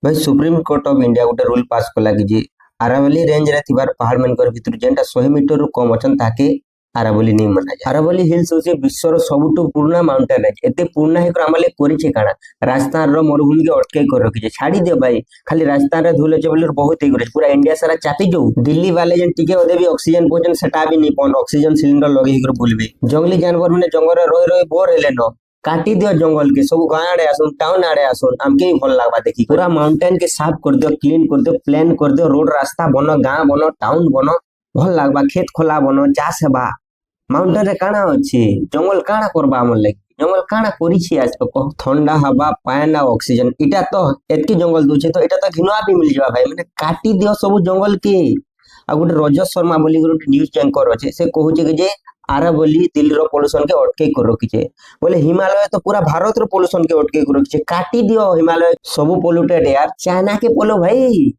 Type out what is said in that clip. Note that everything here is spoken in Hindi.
भाई सुप्रीम कोर्ट ऑफ इंडिया गोटे रूल पास कला कि जे आरावली रेंज रे थिबार पहाड़ मनकर भितर जेनटा 100 मीटर रु कम अछन ताके आरावली नहीं मना जाए। आरावली हिल्स होचे विश्वर रो सबुटु पुराना माउंटेन है। एते पुराना हे आमले करिछे काना रास्ता रो मरुभूमि के अटके कर रखी छे। छाड़ी दे भाई खाली रास्ता रे धुले चे बोले बहुत ही करे पूरा इंडिया सारा चापी जो दिल्ली वाले जन टिके ओदे भी ऑक्सीजन पोजन सेटा भी नहीं पन ऑक्सीजन सिलेंडर लगे कर बुलबे जंगली जानवर माने जंगल रे रोई रोई बोर हेले न काटी दियो जंगल के सब गाँ आड़े आसुन टाउन आड़े आसुन आमके भी भल लागबा देखी पूरा माउंटेन के साफ कर दियो क्लीन कर दियो प्लान कर दियो रोड रास्ता बनो गाँ बनो टाउन बनो भल लागबा खेत खोला बनो चाष हेबा माउंटेन रे काना अछि जंगल काना करबा हमर लागि जंगल काना करिछि आज तक ठंडा हवा पान आ ऑक्सीजन इटा तो एतकी जंगल दूचे तो इटा तो घिनवा भी मिल जावा भाई माने काटी दियो सब जंगल के आ गोटे रजत शर्मा बोली गोटे न्यूज एंकर अच्छे से कहूचे कि जे आरावली दिल्ली रो पोल्यूशन के अटके कर रखीचे बोले हिमालय तो पूरा भारत रो पोल्यूशन के अटके कर रखीचे काटी दियो हिमालय सब पोल्यूटेड यार चाइना के पोलो भाई